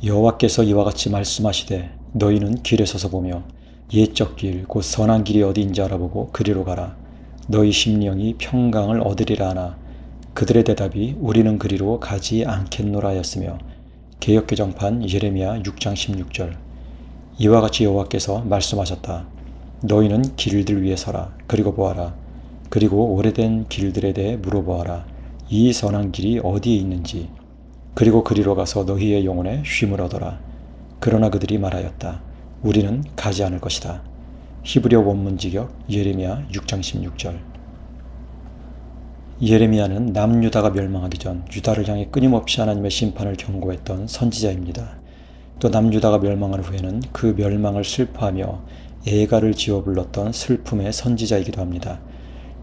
여호와께서 이와 같이 말씀하시되 너희는 길에 서서 보며 옛적 길 곧 선한 길이 어디인지 알아보고 그리로 가라. 너희 심령이 평강을 얻으리라 하나 그들의 대답이 우리는 그리로 가지 않겠노라 하였으며. 개역개정판 예레미야 6장 16절. 이와 같이 여호와께서 말씀하셨다. 너희는 길들 위에 서라. 그리고 보아라. 그리고 오래된 길들에 대해 물어보아라. 이 선한 길이 어디에 있는지. 그리고 그리로 가서 너희의 영혼에 쉼을 얻어라. 그러나 그들이 말하였다. 우리는 가지 않을 것이다. 히브리어 원문직역 예레미야 6장 16절. 예레미야는 남유다가 멸망하기 전 유다를 향해 끊임없이 하나님의 심판을 경고했던 선지자입니다. 또 남유다가 멸망한 후에는 그 멸망을 슬퍼하며 애가를 지어 불렀던 슬픔의 선지자이기도 합니다.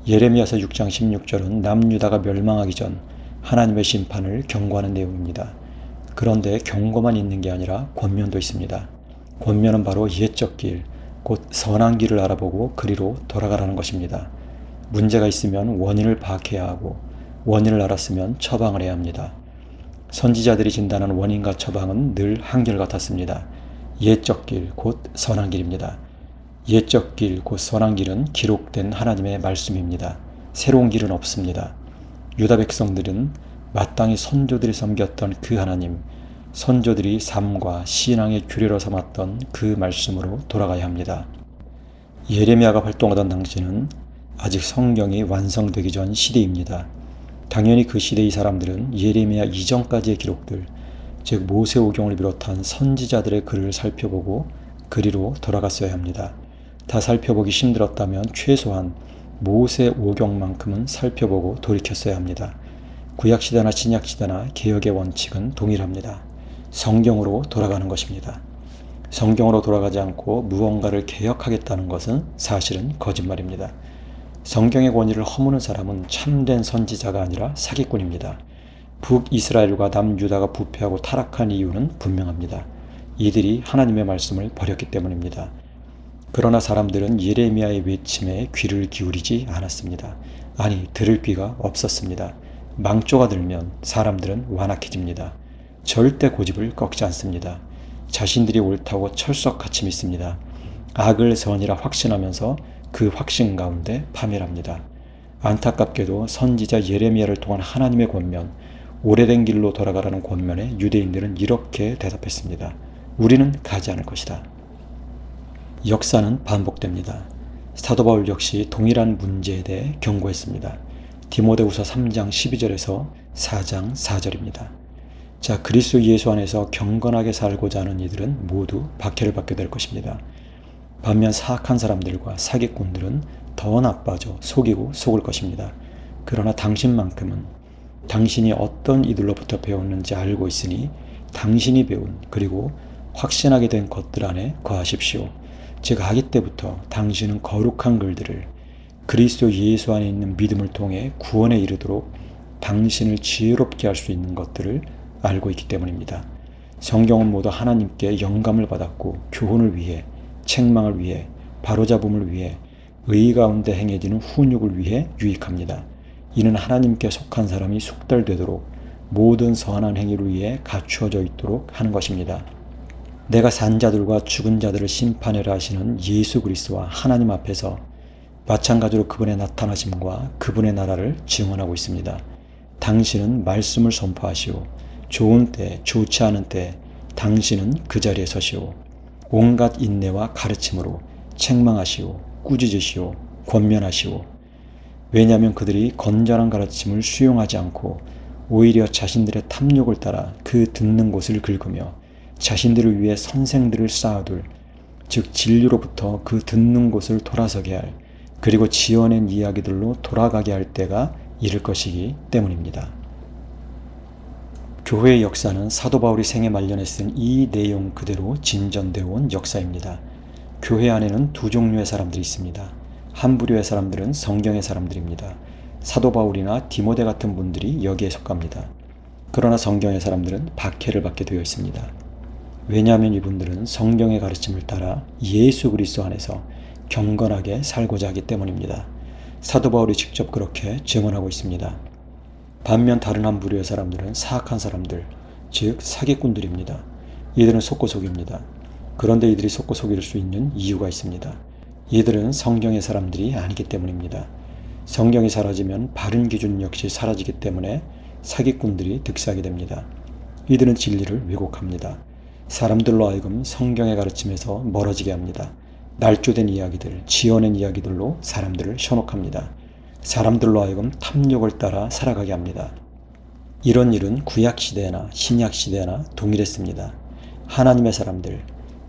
예레미야서 6장 16절은 남유다가 멸망하기 전 하나님의 심판을 경고하는 내용입니다. 그런데 경고만 있는 게 아니라 권면도 있습니다. 권면은 바로 옛적 길, 곧 선한 길을 알아보고 그리로 돌아가라는 것입니다. 문제가 있으면 원인을 파악해야 하고 원인을 알았으면 처방을 해야 합니다. 선지자들이 진단하는 원인과 처방은 늘 한결같았습니다. 옛적 길, 곧 선한 길입니다. 옛적 길, 곧 선한 길은 기록된 하나님의 말씀입니다. 새로운 길은 없습니다. 유다 백성들은 마땅히 선조들이 섬겼던 그 하나님, 선조들이 삶과 신앙의 규례로 삼았던 그 말씀으로 돌아가야 합니다. 예레미야가 활동하던 당시는 아직 성경이 완성되기 전 시대입니다. 당연히 그 시대의 사람들은 예레미야 이전까지의 기록들, 즉 모세오경을 비롯한 선지자들의 글을 살펴보고 그리로 돌아갔어야 합니다. 다 살펴보기 힘들었다면 최소한 모세오경만큼은 살펴보고 돌이켰어야 합니다. 구약시대나 신약시대나 개혁의 원칙은 동일합니다. 성경으로 돌아가는 것입니다. 성경으로 돌아가지 않고 무언가를 개혁하겠다는 것은 사실은 거짓말입니다. 성경의 권위를 허무는 사람은 참된 선지자가 아니라 사기꾼입니다. 북이스라엘과 남유다가 부패하고 타락한 이유는 분명합니다. 이들이 하나님의 말씀을 버렸기 때문입니다. 그러나 사람들은 예레미야의 외침에 귀를 기울이지 않았습니다. 아니, 들을 귀가 없었습니다. 망조가 들면 사람들은 완악해집니다. 절대 고집을 꺾지 않습니다. 자신들이 옳다고 철석같이 믿습니다. 악을 선이라 확신하면서 그 확신 가운데 파멸합니다. 안타깝게도 선지자 예레미야를 통한 하나님의 권면, 오래된 길로 돌아가라는 권면에 유대인들은 이렇게 대답했습니다. 우리는 가지 않을 것이다. 역사는 반복됩니다. 사도 바울 역시 동일한 문제에 대해 경고했습니다. 디모데후서 3장 12절에서 4장 4절입니다. 자, 그리스도 예수 안에서 경건하게 살고자 하는 이들은 모두 박해를 받게 될 것입니다. 반면 사악한 사람들과 사기꾼들은 더 나빠져 속이고 속을 것입니다. 그러나 당신만큼은 당신이 어떤 이들로부터 배웠는지 알고 있으니 당신이 배운 그리고 확신하게 된 것들 안에 거하십시오. 즉 아기 때부터 당신은 거룩한 글들을 그리스도 예수 안에 있는 믿음을 통해 구원에 이르도록 당신을 지혜롭게 할 수 있는 것들을 알고 있기 때문입니다. 성경은 모두 하나님께 영감을 받았고 교훈을 위해, 책망을 위해, 바로잡음을 위해, 의 가운데 행해지는 훈육을 위해 유익합니다. 이는 하나님께 속한 사람이 숙달되도록 모든 선한 행위를 위해 갖추어져 있도록 하는 것입니다. 내가 산 자들과 죽은 자들을 심판하라 하시는 예수 그리스도와 하나님 앞에서 마찬가지로 그분의 나타나심과 그분의 나라를 증언하고 있습니다. 당신은 말씀을 선포하시오. 좋은 때, 좋지 않은 때 당신은 그 자리에 서시오. 온갖 인내와 가르침으로 책망하시오. 꾸짖으시오. 권면하시오. 왜냐하면 그들이 건전한 가르침을 수용하지 않고 오히려 자신들의 탐욕을 따라 그 듣는 곳을 긁으며 자신들을 위해 선생들을 쌓아둘, 즉 진리로부터 그 듣는 곳을 돌아서게 할, 그리고 지어낸 이야기들로 돌아가게 할 때가 이를 것이기 때문입니다. 교회의 역사는 사도 바울이 생애 말년에 쓴 이 내용 그대로 진전되어 온 역사입니다. 교회 안에는 두 종류의 사람들이 있습니다. 한 부류의 사람들은 성경의 사람들입니다. 사도 바울이나 디모데 같은 분들이 여기에 속합니다. 그러나 성경의 사람들은 박해를 받게 되어 있습니다. 왜냐하면 이분들은 성경의 가르침을 따라 예수 그리스도 안에서 경건하게 살고자 하기 때문입니다. 사도 바울이 직접 그렇게 증언하고 있습니다. 반면 다른 한 부류의 사람들은 사악한 사람들, 즉 사기꾼들입니다. 이들은 속고 속입니다. 그런데 이들이 속고 속일 수 있는 이유가 있습니다. 이들은 성경의 사람들이 아니기 때문입니다. 성경이 사라지면 바른 기준 역시 사라지기 때문에 사기꾼들이 득세하게 됩니다. 이들은 진리를 왜곡합니다. 사람들로 하여금 성경의 가르침에서 멀어지게 합니다. 날조된 이야기들, 지어낸 이야기들로 사람들을 현혹합니다. 사람들로 하여금 탐욕을 따라 살아가게 합니다. 이런 일은 구약시대나 신약시대나 동일했습니다. 하나님의 사람들,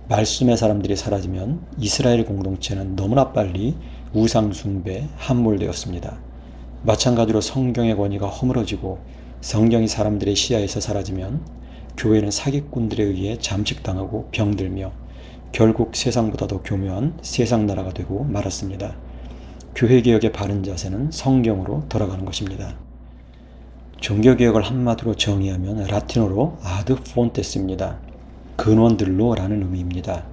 말씀의 사람들이 사라지면 이스라엘 공동체는 너무나 빨리 우상숭배에 함몰되었습니다. 마찬가지로 성경의 권위가 허물어지고 성경이 사람들의 시야에서 사라지면 교회는 사기꾼들에 의해 잠식당하고 병들며 결국 세상보다 더 교묘한 세상 나라가 되고 말았습니다. 교회개혁의 바른 자세는 성경으로 돌아가는 것입니다. 종교개혁을 한마디로 정의하면 라틴어로 아드 폰테스입니다. 근원들로 라는 의미입니다.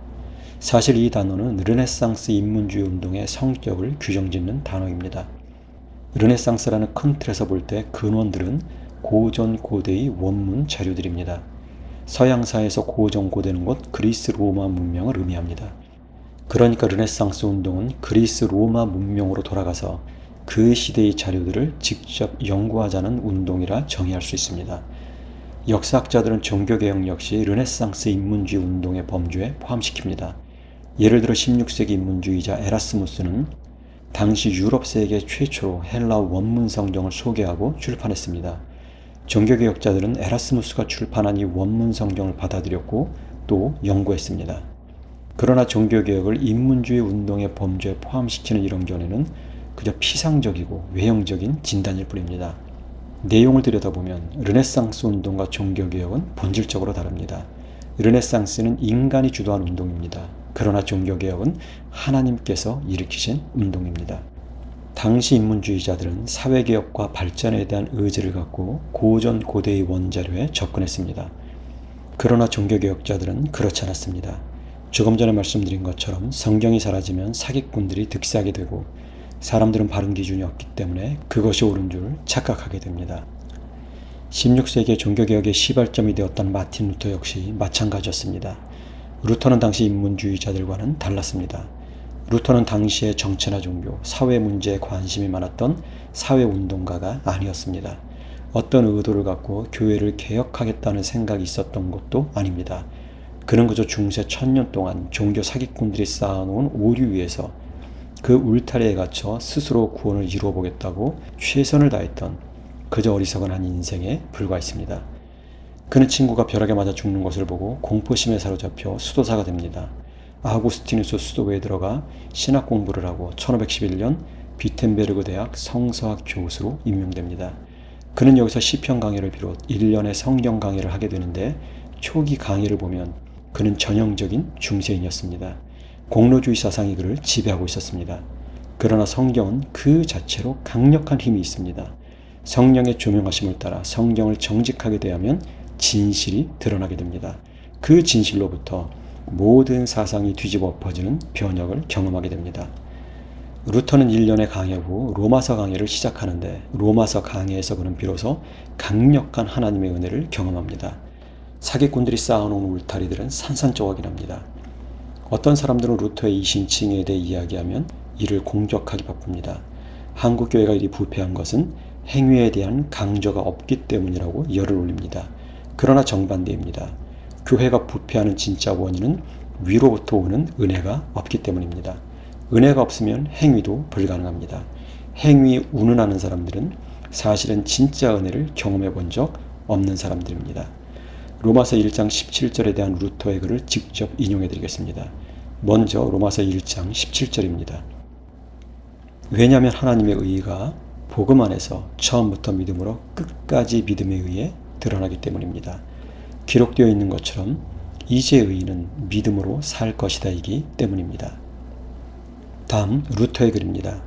사실 이 단어는 르네상스 인문주의 운동의 성격을 규정짓는 단어입니다. 르네상스라는 큰 틀에서 볼 때 근원들은 고전 고대의 원문 자료들입니다. 서양사에서 고전 고대는 곧 그리스 로마 문명을 의미합니다. 그러니까 르네상스 운동은 그리스 로마 문명으로 돌아가서 그 시대의 자료들을 직접 연구하자는 운동이라 정의할 수 있습니다. 역사학자들은 종교개혁 역시 르네상스 인문주의 운동의 범주에 포함시킵니다. 예를 들어 16세기 인문주의자 에라스무스는 당시 유럽 세계 최초로 헬라 원문 성경을 소개하고 출판했습니다. 종교개혁자들은 에라스무스가 출판한 이 원문 성경을 받아들였고 또 연구했습니다. 그러나 종교개혁을 인문주의 운동의 범주에 포함시키는 이런 견해는 그저 피상적이고 외형적인 진단일 뿐입니다. 내용을 들여다보면 르네상스 운동과 종교개혁은 본질적으로 다릅니다. 르네상스는 인간이 주도한 운동입니다. 그러나 종교개혁은 하나님께서 일으키신 운동입니다. 당시 인문주의자들은 사회개혁과 발전에 대한 의지를 갖고 고전 고대의 원자료에 접근했습니다. 그러나 종교개혁자들은 그렇지 않았습니다. 조금 전에 말씀드린 것처럼 성경이 사라지면 사기꾼들이 득세하게 되고 사람들은 바른 기준이 없기 때문에 그것이 옳은 줄 착각하게 됩니다. 16세기의 종교개혁의 시발점이 되었던 마틴 루터 역시 마찬가지였습니다. 루터는 당시 인문주의자들과는 달랐습니다. 루터는 당시의 정치나 종교, 사회 문제에 관심이 많았던 사회운동가가 아니었습니다. 어떤 의도를 갖고 교회를 개혁하겠다는 생각이 있었던 것도 아닙니다. 그는 그저 중세 1000년 동안 종교 사기꾼들이 쌓아놓은 오류 위에서 그 울타리에 갇혀 스스로 구원을 이루어 보겠다고 최선을 다했던 그저 어리석은 한 인생에 불과했습니다. 그는 친구가 벼락에 맞아 죽는 것을 보고 공포심에 사로잡혀 수도사가 됩니다. 아우구스티누스 수도회에 들어가 신학 공부를 하고 1511년 비텐베르그 대학 성서학 교수로 임명됩니다. 그는 여기서 시편 강의를 비롯 1년의 성경 강의를 하게 되는데 초기 강의를 보면 그는 전형적인 중세인이었습니다. 공로주의 사상이 그를 지배하고 있었습니다. 그러나 성경은 그 자체로 강력한 힘이 있습니다. 성령의 조명하심을 따라 성경을 정직하게 대하면 진실이 드러나게 됩니다. 그 진실로부터 모든 사상이 뒤집어 엎어지는 변혁을 경험하게 됩니다. 루터는 1년의 강해 후 로마서 강해를 시작하는데 로마서 강해에서 그는 비로소 강력한 하나님의 은혜를 경험합니다. 사기꾼들이 쌓아놓은 울타리들은 산산조각이 납니다. 어떤 사람들은 루터의 이신칭에 대해 이야기하면 이를 공격하기 바쁩니다. 한국교회가 이리 부패한 것은 행위에 대한 강조가 없기 때문이라고 열을 올립니다. 그러나 정반대입니다. 교회가 부패하는 진짜 원인은 위로부터 오는 은혜가 없기 때문입니다. 은혜가 없으면 행위도 불가능합니다. 행위 운운하는 사람들은 사실은 진짜 은혜를 경험해 본 적 없는 사람들입니다. 로마서 1장 17절에 대한 루터의 글을 직접 인용해 드리겠습니다. 먼저 로마서 1장 17절입니다. 왜냐하면 하나님의 의의가 복음 안에서 처음부터 믿음으로 끝까지 믿음에 의해 드러나기 때문입니다. 기록되어 있는 것처럼 이제 의인은 믿음으로 살 것이다 이기 때문입니다. 다음 루터의 글입니다.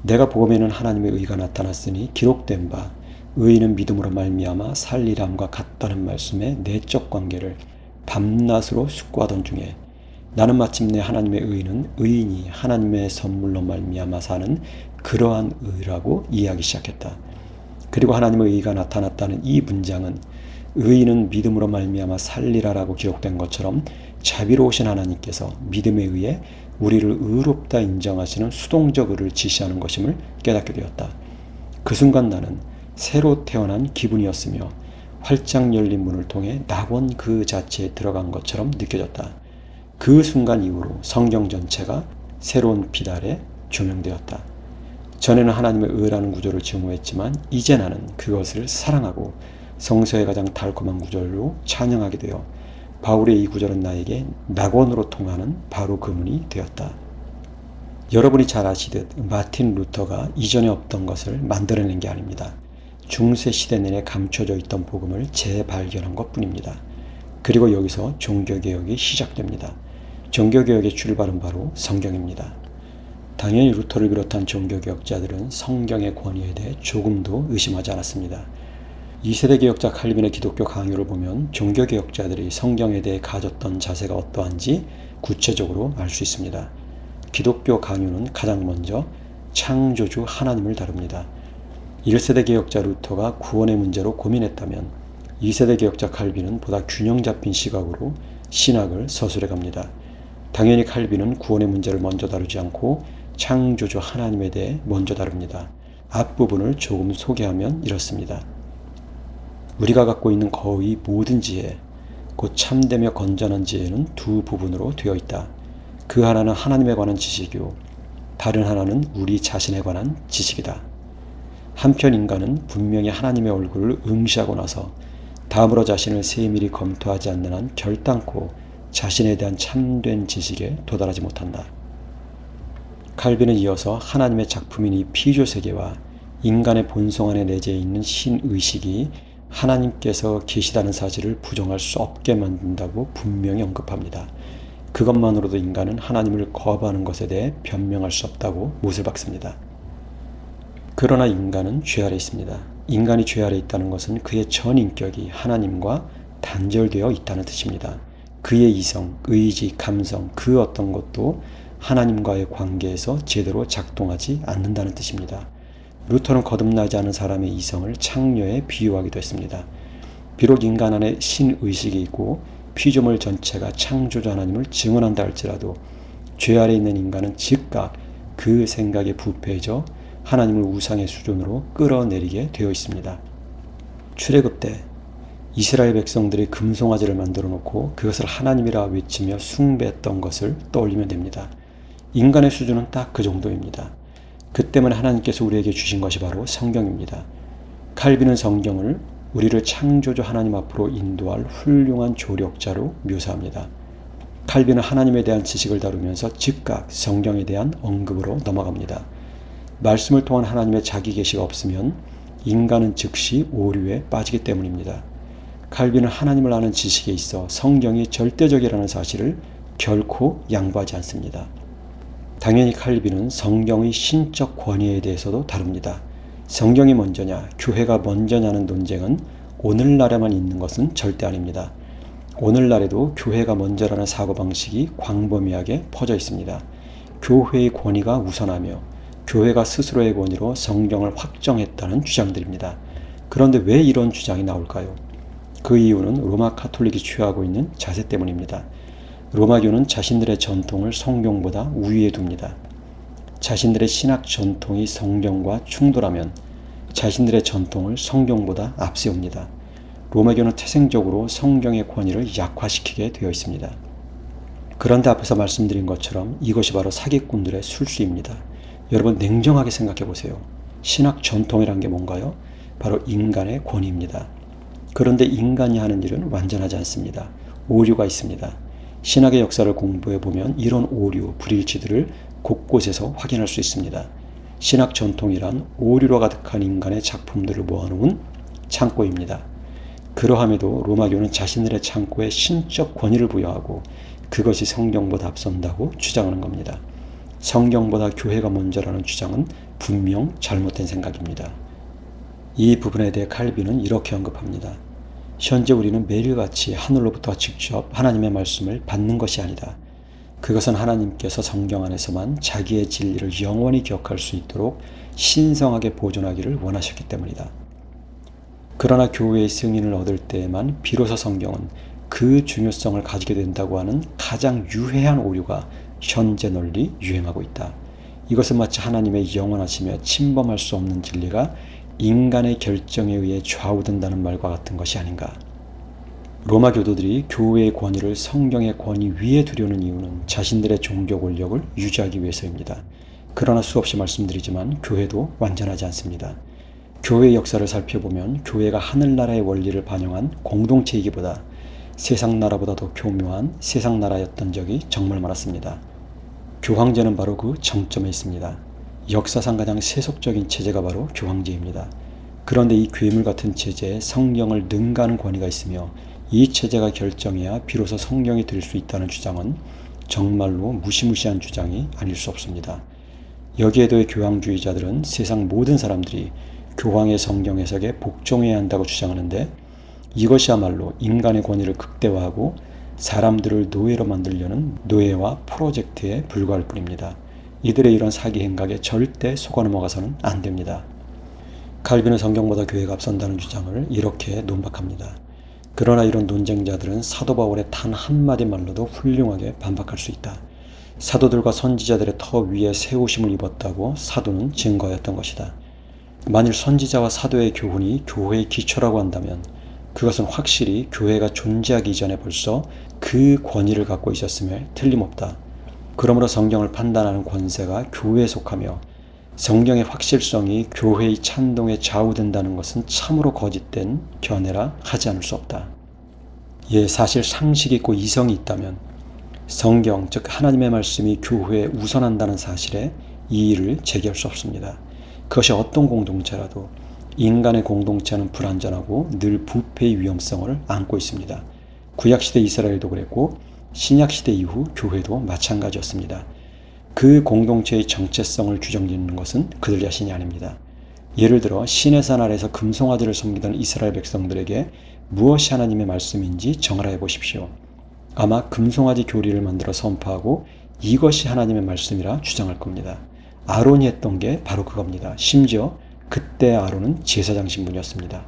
내가 복음에는 하나님의 의가 나타났으니 기록된 바 의인은 믿음으로 말미암아 살리람과 같다는 말씀의 내적 관계를 밤낮으로 숙고하던 중에 나는 마침내 하나님의 의는 의인이 하나님의 선물로 말미암아 사는 그러한 의라고 이해하기 시작했다. 그리고 하나님의 의가 나타났다는 이 문장은 의인은 믿음으로 말미암아 살리라라고 기록된 것처럼 자비로우신 하나님께서 믿음에 의해 우리를 의롭다 인정하시는 수동적 의를 지시하는 것임을 깨닫게 되었다. 그 순간 나는 새로 태어난 기분이었으며 활짝 열린 문을 통해 낙원 그 자체에 들어간 것처럼 느껴졌다. 그 순간 이후로 성경 전체가 새로운 빛 아래 조명되었다. 전에는 하나님의 의라는 구절을 증오했지만 이제 나는 그것을 사랑하고 성서의 가장 달콤한 구절로 찬양하게 되어 바울의 이 구절은 나에게 낙원으로 통하는 바로 그 문이 되었다. 여러분이 잘 아시듯 마틴 루터가 이전에 없던 것을 만들어낸 게 아닙니다. 중세 시대 내내 감춰져 있던 복음을 재발견한 것뿐입니다. 그리고 여기서 종교개혁이 시작됩니다. 종교개혁의 출발은 바로 성경입니다. 당연히 루터를 비롯한 종교개혁자들은 성경의 권위에 대해 조금도 의심하지 않았습니다. 2세대 개혁자 칼빈의 기독교 강요를 보면 종교개혁자들이 성경에 대해 가졌던 자세가 어떠한지 구체적으로 알 수 있습니다. 기독교 강요는 가장 먼저 창조주 하나님을 다룹니다. 1세대 개혁자 루터가 구원의 문제로 고민했다면 2세대 개혁자 칼빈은 보다 균형 잡힌 시각으로 신학을 서술해 갑니다. 당연히 칼빈은 구원의 문제를 먼저 다루지 않고 창조주 하나님에 대해 먼저 다룹니다. 앞부분을 조금 소개하면 이렇습니다. 우리가 갖고 있는 거의 모든 지혜, 곧 참되며 건전한 지혜는 두 부분으로 되어 있다. 그 하나는 하나님에 관한 지식이요, 다른 하나는 우리 자신에 관한 지식이다. 한편 인간은 분명히 하나님의 얼굴을 응시하고 나서 다음으로 자신을 세밀히 검토하지 않는 한 결단코 자신에 대한 참된 지식에 도달하지 못한다. 칼빈은 이어서 하나님의 작품인 이 피조세계와 인간의 본성 안에 내재해 있는 신의식이 하나님께서 계시다는 사실을 부정할 수 없게 만든다고 분명히 언급합니다. 그것만으로도 인간은 하나님을 거부하는 것에 대해 변명할 수 없다고 못을 박습니다. 그러나 인간은 죄 아래 있습니다. 인간이 죄 아래 있다는 것은 그의 전 인격이 하나님과 단절되어 있다는 뜻입니다. 그의 이성, 의지, 감성 그 어떤 것도 하나님과의 관계에서 제대로 작동하지 않는다는 뜻입니다. 루터는 거듭나지 않은 사람의 이성을 창녀에 비유하기도 했습니다. 비록 인간 안에 신의식이 있고 피조물 전체가 창조주 하나님을 증언한다 할지라도 죄 아래 있는 인간은 즉각 그 생각에 부패해져 하나님을 우상의 수준으로 끌어내리게 되어 있습니다. 출애굽 때 이스라엘 백성들이 금송아지를 만들어 놓고 그것을 하나님이라 외치며 숭배했던 것을 떠올리면 됩니다. 인간의 수준은 딱 그 정도입니다. 그 때문에 하나님께서 우리에게 주신 것이 바로 성경입니다. 칼빈은 성경을 우리를 창조주 하나님 앞으로 인도할 훌륭한 조력자로 묘사합니다. 칼빈은 하나님에 대한 지식을 다루면서 즉각 성경에 대한 언급으로 넘어갑니다. 말씀을 통한 하나님의 자기 계시가 없으면 인간은 즉시 오류에 빠지기 때문입니다. 칼빈은 하나님을 아는 지식에 있어 성경이 절대적이라는 사실을 결코 양보하지 않습니다. 당연히 칼빈은 성경의 신적 권위에 대해서도 다룹니다. 성경이 먼저냐, 교회가 먼저냐는 논쟁은 오늘날에만 있는 것은 절대 아닙니다. 오늘날에도 교회가 먼저라는 사고방식이 광범위하게 퍼져 있습니다. 교회의 권위가 우선하며 교회가 스스로의 권위로 성경을 확정했다는 주장들입니다. 그런데 왜 이런 주장이 나올까요? 그 이유는 로마 카톨릭이 취하고 있는 자세 때문입니다. 로마교는 자신들의 전통을 성경보다 우위에 둡니다. 자신들의 신학 전통이 성경과 충돌하면 자신들의 전통을 성경보다 앞세웁니다. 로마교는 태생적으로 성경의 권위를 약화시키게 되어 있습니다. 그런데 앞에서 말씀드린 것처럼 이것이 바로 사기꾼들의 술수입니다. 여러분 냉정하게 생각해 보세요. 신학 전통이란 게 뭔가요? 바로 인간의 권위입니다. 그런데 인간이 하는 일은 완전하지 않습니다. 오류가 있습니다. 신학의 역사를 공부해 보면 이런 오류, 불일치들을 곳곳에서 확인할 수 있습니다. 신학 전통이란 오류로 가득한 인간의 작품들을 모아놓은 창고입니다. 그러함에도 로마교는 자신들의 창고에 신적 권위를 부여하고 그것이 성경보다 앞선다고 주장하는 겁니다. 성경보다 교회가 먼저라는 주장은 분명 잘못된 생각입니다. 이 부분에 대해 칼빈은 이렇게 언급합니다. 현재 우리는 매일같이 하늘로부터 직접 하나님의 말씀을 받는 것이 아니다. 그것은 하나님께서 성경 안에서만 자기의 진리를 영원히 기억할 수 있도록 신성하게 보존하기를 원하셨기 때문이다. 그러나 교회의 승인을 얻을 때에만 비로소 성경은 그 중요성을 가지게 된다고 하는 가장 유해한 오류가 현재 널리 유행하고 있다. 이것은 마치 하나님의 영원하시며 침범할 수 없는 진리가 인간의 결정에 의해 좌우된다는 말과 같은 것이 아닌가. 로마 교도들이 교회의 권위를 성경의 권위 위에 두려는 이유는 자신들의 종교 권력을 유지하기 위해서입니다. 그러나 수없이 말씀드리지만 교회도 완전하지 않습니다. 교회의 역사를 살펴보면 교회가 하늘나라의 원리를 반영한 공동체이기보다 세상 나라보다 더 교묘한 세상 나라였던 적이 정말 많았습니다. 교황제는 바로 그 정점에 있습니다. 역사상 가장 세속적인 체제가 바로 교황제입니다. 그런데 이 괴물 같은 체제에 성경을 능가하는 권위가 있으며 이 체제가 결정해야 비로소 성경이 될 수 있다는 주장은 정말로 무시무시한 주장이 아닐 수 없습니다. 여기에도의 교황주의자들은 세상 모든 사람들이 교황의 성경 해석에 복종해야 한다고 주장하는데 이것이야말로 인간의 권위를 극대화하고 사람들을 노예로 만들려는 노예화 프로젝트에 불과할 뿐입니다. 이들의 이런 사기 행각에 절대 속아 넘어가서는 안 됩니다. 칼빈은 성경보다 교회가 앞선다는 주장을 이렇게 논박합니다. 그러나 이런 논쟁자들은 사도 바울의 단 한마디 말로도 훌륭하게 반박할 수 있다. 사도들과 선지자들의 터 위에 세우심을 입었다고 사도는 증거하였던 것이다. 만일 선지자와 사도의 교훈이 교회의 기초라고 한다면 그것은 확실히 교회가 존재하기 이전에 벌써 그 권위를 갖고 있었음에 틀림없다. 그러므로 성경을 판단하는 권세가 교회에 속하며 성경의 확실성이 교회의 찬동에 좌우된다는 것은 참으로 거짓된 견해라 하지 않을 수 없다. 사실 상식이 있고 이성이 있다면 성경, 즉 하나님의 말씀이 교회에 우선한다는 사실에 이의를 제기할 수 없습니다. 그것이 어떤 공동체라도 인간의 공동체는 불완전하고 늘 부패의 위험성을 안고 있습니다. 구약시대 이스라엘도 그랬고 신약시대 이후 교회도 마찬가지였습니다. 그 공동체의 정체성을 규정짓는 것은 그들 자신이 아닙니다. 예를 들어 시내산 아래에서 금송아지를 섬기던 이스라엘 백성들에게 무엇이 하나님의 말씀인지 정하라 해보십시오. 아마 금송아지 교리를 만들어 선포하고 이것이 하나님의 말씀이라 주장할 겁니다. 아론이 했던 게 바로 그겁니다. 심지어 그때 아론은 제사장 신분이었습니다.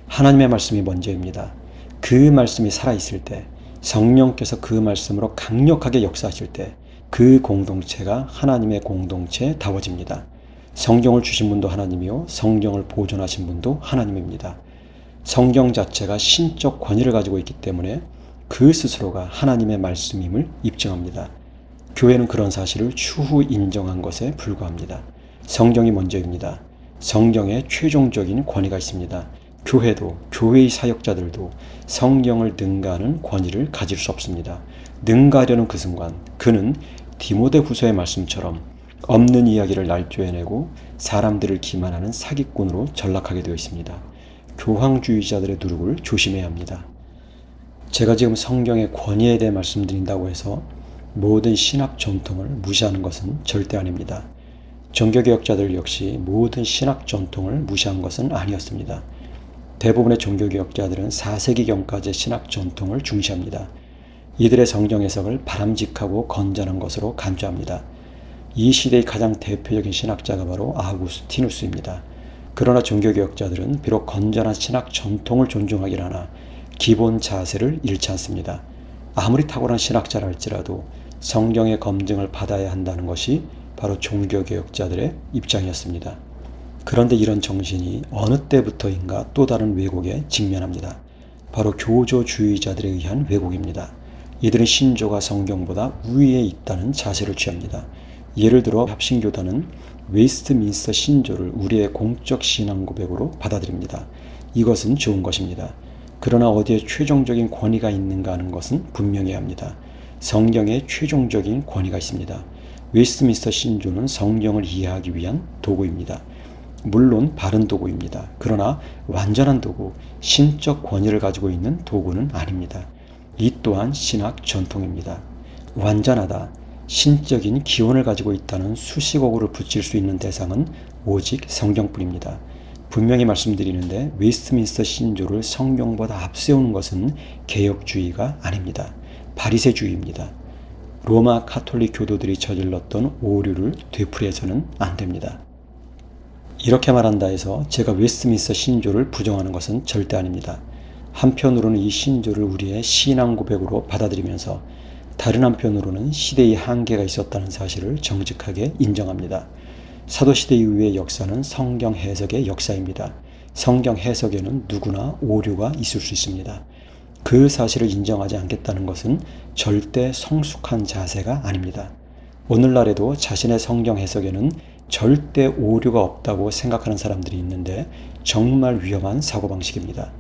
하나님의 말씀이 먼저입니다. 그 말씀이 살아있을 때, 성령께서 그 말씀으로 강력하게 역사하실 때 그 공동체가 하나님의 공동체다워집니다. 성경을 주신 분도 하나님이요 성경을 보존하신 분도 하나님입니다. 성경 자체가 신적 권위를 가지고 있기 때문에 그 스스로가 하나님의 말씀임을 입증합니다. 교회는 그런 사실을 추후 인정한 것에 불과합니다. 성경이 먼저입니다. 성경에 최종적인 권위가 있습니다. 교회도 교회의 사역자들도 성경을 능가하는 권위를 가질 수 없습니다. 능가하려는 그 순간 그는 디모데후서의 말씀처럼 없는 이야기를 날조해내고 사람들을 기만하는 사기꾼으로 전락하게 되어 있습니다. 교황주의자들의 누룩을 조심해야 합니다. 제가 지금 성경의 권위에 대해 말씀드린다고 해서 모든 신학 전통을 무시하는 것은 절대 아닙니다. 종교개혁자들 역시 모든 신학 전통을 무시한 것은 아니었습니다. 대부분의 종교개혁자들은 4세기경까지의 신학 전통을 중시합니다. 이들의 성경 해석을 바람직하고 건전한 것으로 간주합니다. 이 시대의 가장 대표적인 신학자가 바로 아우구스티누스입니다. 그러나 종교개혁자들은 비록 건전한 신학 전통을 존중하긴 하나 기본 자세를 잃지 않습니다. 아무리 탁월한 신학자라 할지라도 성경의 검증을 받아야 한다는 것이 바로 종교개혁자들의 입장이었습니다. 그런데 이런 정신이 어느 때부터인가 또 다른 왜곡에 직면합니다. 바로 교조주의자들에 의한 왜곡입니다. 이들은 신조가 성경보다 우위에 있다는 자세를 취합니다. 예를 들어 합신교단은 웨스트민스터 신조를 우리의 공적 신앙 고백으로 받아들입니다. 이것은 좋은 것입니다. 그러나 어디에 최종적인 권위가 있는가 하는 것은 분명해야 합니다. 성경에 최종적인 권위가 있습니다. 웨스트민스터 신조는 성경을 이해하기 위한 도구입니다. 물론 바른 도구입니다. 그러나 완전한 도구, 신적 권위를 가지고 있는 도구는 아닙니다. 이 또한 신학 전통입니다. 완전하다, 신적인 기원을 가지고 있다는 수식어구를 붙일 수 있는 대상은 오직 성경뿐입니다. 분명히 말씀드리는데 웨스트민스터 신조를 성경보다 앞세우는 것은 개혁주의가 아닙니다. 바리새주의입니다. 로마 카톨릭 교도들이 저질렀던 오류를 되풀이해서는 안 됩니다. 이렇게 말한다 해서 제가 웨스트민스터 신조를 부정하는 것은 절대 아닙니다. 한편으로는 이 신조를 우리의 신앙 고백으로 받아들이면서 다른 한편으로는 시대의 한계가 있었다는 사실을 정직하게 인정합니다. 사도시대 이후의 역사는 성경 해석의 역사입니다. 성경 해석에는 누구나 오류가 있을 수 있습니다. 그 사실을 인정하지 않겠다는 것은 절대 성숙한 자세가 아닙니다. 오늘날에도 자신의 성경 해석에는 절대 오류가 없다고 생각하는 사람들이 있는데 정말 위험한 사고방식입니다.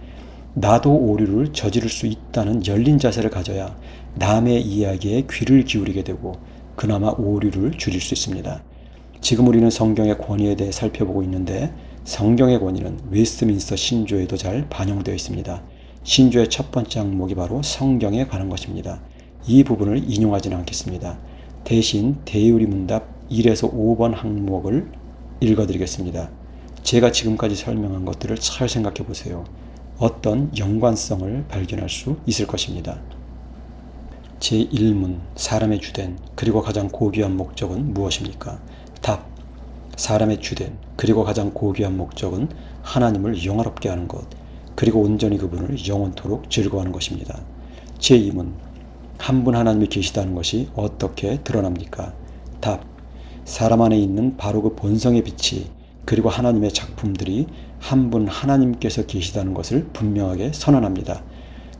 나도 오류를 저지를 수 있다는 열린 자세를 가져야 남의 이야기에 귀를 기울이게 되고 그나마 오류를 줄일 수 있습니다. 지금 우리는 성경의 권위에 대해 살펴보고 있는데 성경의 권위는 웨스트민스터 신조에도 잘 반영되어 있습니다. 신조의 첫 번째 항목이 바로 성경에 관한 것입니다. 이 부분을 인용하지는 않겠습니다. 대신 대의우리 문답 1에서 5번 항목을 읽어드리겠습니다. 제가 지금까지 설명한 것들을 잘 생각해 보세요. 어떤 연관성을 발견할 수 있을 것입니다. 제1문, 사람의 주된 그리고 가장 고귀한 목적은 무엇입니까? 답, 사람의 주된 그리고 가장 고귀한 목적은 하나님을 영화롭게 하는 것 그리고 온전히 그분을 영원토록 즐거워하는 것입니다. 제2문, 한 분 하나님이 계시다는 것이 어떻게 드러납니까? 답, 사람 안에 있는 바로 그 본성의 빛이 그리고 하나님의 작품들이 한 분 하나님께서 계시다는 것을 분명하게 선언합니다.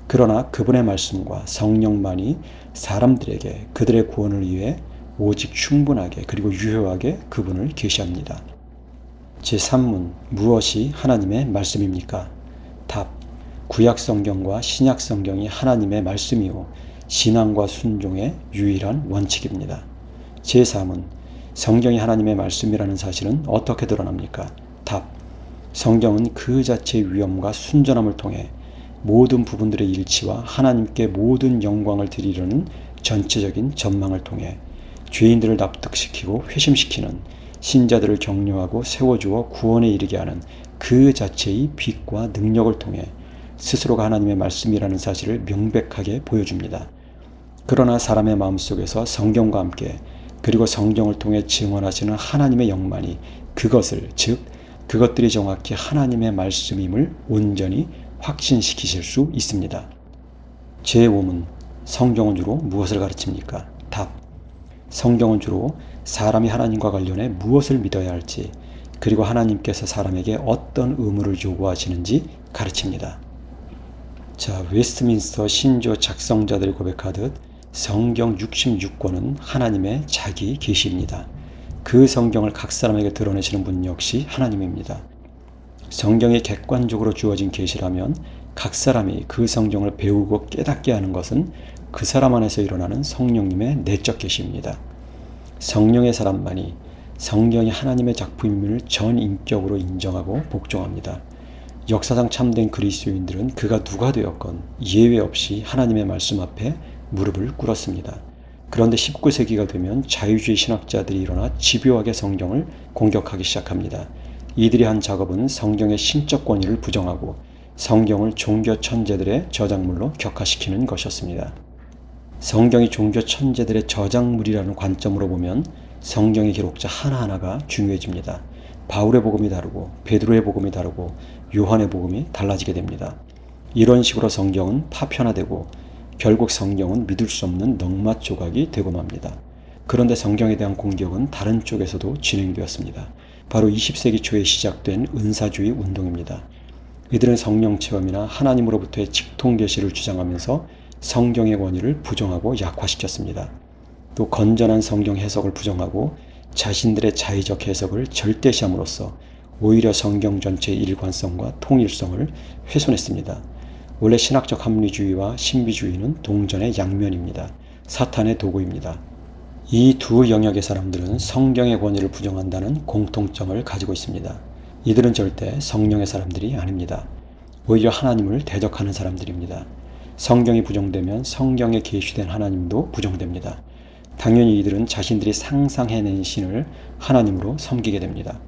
그러나 그분의 말씀과 성령만이 사람들에게 그들의 구원을 위해 오직 충분하게 그리고 유효하게 그분을 계시합니다. 제3문, 무엇이 하나님의 말씀입니까? 답, 구약 성경과 신약 성경이 하나님의 말씀이요 신앙과 순종의 유일한 원칙입니다. 제4문, 성경이 하나님의 말씀이라는 사실은 어떻게 드러납니까? 답, 성경은 그 자체의 위엄과 순전함을 통해 모든 부분들의 일치와 하나님께 모든 영광을 드리려는 전체적인 전망을 통해 죄인들을 납득시키고 회심시키는 신자들을 격려하고 세워주어 구원에 이르게 하는 그 자체의 빛과 능력을 통해 스스로가 하나님의 말씀이라는 사실을 명백하게 보여줍니다. 그러나 사람의 마음속에서 성경과 함께 그리고 성경을 통해 증언하시는 하나님의 영만이 그것을 즉 그것들이 정확히 하나님의 말씀임을 온전히 확신시키실 수 있습니다. 제5문, 성경은 주로 무엇을 가르칩니까? 답, 성경은 주로 사람이 하나님과 관련해 무엇을 믿어야 할지 그리고 하나님께서 사람에게 어떤 의무를 요구하시는지 가르칩니다. 자, 웨스트민스터 신조 작성자들이 고백하듯 성경 66권은 하나님의 자기 계시입니다. 그 성경을 각 사람에게 드러내시는 분 역시 하나님입니다. 성경이 객관적으로 주어진 계시라면 각 사람이 그 성경을 배우고 깨닫게 하는 것은 그 사람 안에서 일어나는 성령님의 내적 계시입니다. 성령의 사람만이 성경이 하나님의 작품임을 전인격으로 인정하고 복종합니다. 역사상 참된 그리스도인들은 그가 누가 되었건 예외 없이 하나님의 말씀 앞에 무릎을 꿇었습니다. 그런데 19세기가 되면 자유주의 신학자들이 일어나 집요하게 성경을 공격하기 시작합니다. 이들이 한 작업은 성경의 신적 권위를 부정하고 성경을 종교 천재들의 저작물로 격화시키는 것이었습니다. 성경이 종교 천재들의 저작물이라는 관점으로 보면 성경의 기록자 하나하나가 중요해집니다. 바울의 복음이 다르고 베드로의 복음이 다르고 요한의 복음이 달라지게 됩니다. 이런 식으로 성경은 파편화되고 결국 성경은 믿을 수 없는 넉맛 조각이 되고 맙니다. 그런데 성경에 대한 공격은 다른 쪽에서도 진행되었습니다. 바로 20세기 초에 시작된 은사주의 운동입니다. 이들은 성령 체험이나 하나님으로부터의 직통 계시를 주장하면서 성경의 권위를 부정하고 약화시켰습니다. 또 건전한 성경 해석을 부정하고 자신들의 자의적 해석을 절대시함으로써 오히려 성경 전체의 일관성과 통일성을 훼손했습니다. 원래 신학적 합리주의와 신비주의는 동전의 양면입니다. 사탄의 도구입니다. 이 두 영역의 사람들은 성경의 권위를 부정한다는 공통점을 가지고 있습니다. 이들은 절대 성령의 사람들이 아닙니다. 오히려 하나님을 대적하는 사람들입니다. 성경이 부정되면 성경에 계시된 하나님도 부정됩니다. 당연히 이들은 자신들이 상상해낸 신을 하나님으로 섬기게 됩니다.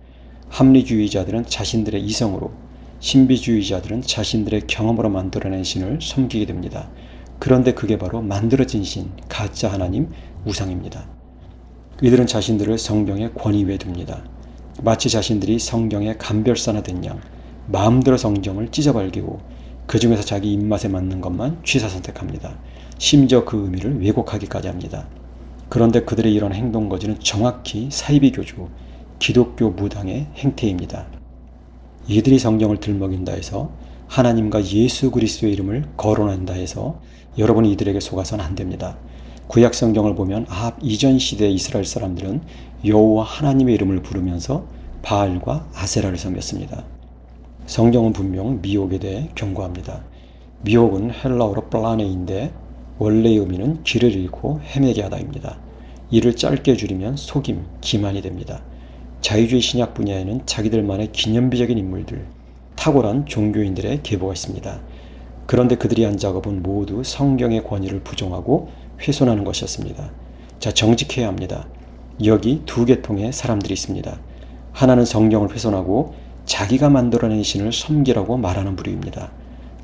합리주의자들은 자신들의 이성으로, 신비주의자들은 자신들의 경험으로 만들어낸 신을 섬기게 됩니다. 그런데 그게 바로 만들어진 신, 가짜 하나님, 우상입니다. 이들은 자신들을 성경의 권위 위에 둡니다. 마치 자신들이 성경의 감별사나 된 양, 마음대로 성경을 찢어발기고 그 중에서 자기 입맛에 맞는 것만 취사 선택합니다. 심지어 그 의미를 왜곡하기까지 합니다. 그런데 그들의 이런 행동거지는 정확히 사이비 교주, 기독교 무당의 행태입니다. 이들이 성경을 들먹인다 해서 하나님과 예수 그리스도의 이름을 거론한다 해서 여러분이 이들에게 속아서는 안 됩니다. 구약 성경을 보면 아합 이전 시대의 이스라엘 사람들은 여호와 하나님의 이름을 부르면서 바알과 아세라를 섬겼습니다. 성경은 분명 미혹에 대해 경고합니다. 미혹은 헬라어로 플라네인데 원래의 의미는 길을 잃고 헤매게 하다입니다. 이를 짧게 줄이면 속임, 기만이 됩니다. 자유주의 신약 분야에는 자기들만의 기념비적인 인물들, 탁월한 종교인들의 계보가 있습니다. 그런데 그들이 한 작업은 모두 성경의 권위를 부정하고 훼손하는 것이었습니다. 자, 정직해야 합니다. 여기 두 계통의 사람들이 있습니다. 하나는 성경을 훼손하고 자기가 만들어낸 신을 섬기라고 말하는 부류입니다.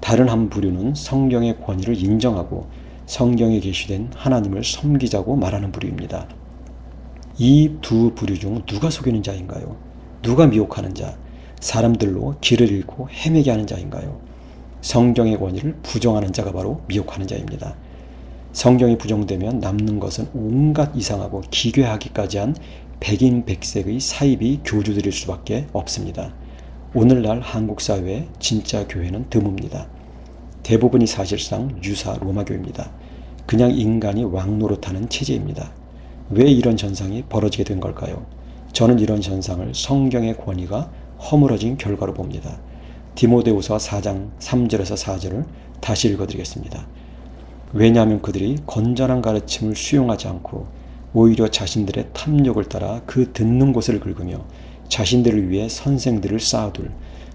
다른 한 부류는 성경의 권위를 인정하고 성경에 계시된 하나님을 섬기자고 말하는 부류입니다. 이 두 부류 중 누가 속이는 자인가요? 누가 미혹하는 자, 사람들로 길을 잃고 헤매게 하는 자인가요? 성경의 권위를 부정하는 자가 바로 미혹하는 자입니다. 성경이 부정되면 남는 것은 온갖 이상하고 기괴하기까지 한 백인백색의 사이비 교주들일 수밖에 없습니다. 오늘날 한국 사회의 진짜 교회는 드뭅니다. 대부분이 사실상 유사 로마교입니다. 그냥 인간이 왕 노릇하는 체제입니다. 왜 이런 현상이 벌어지게 된 걸까요? 저는 이런 현상을 성경의 권위가 허물어진 결과로 봅니다. 디모데후서 4장 3절에서 4절을 다시 읽어드리겠습니다. 왜냐하면 그들이 건전한 가르침을 수용하지 않고 오히려 자신들의 탐욕을 따라 그 듣는 곳을 긁으며 자신들을 위해 선생들을 쌓아둘,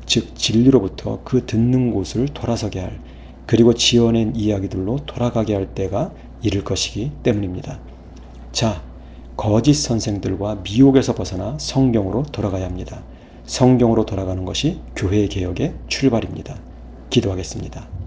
즉 진리로부터 그 듣는 곳을 돌아서게 할, 그리고 지어낸 이야기들로 돌아가게 할 때가 이를 것이기 때문입니다. 자, 거짓 선생들과 미혹에서 벗어나 성경으로 돌아가야 합니다. 성경으로 돌아가는 것이 교회 개혁의 출발입니다. 기도하겠습니다.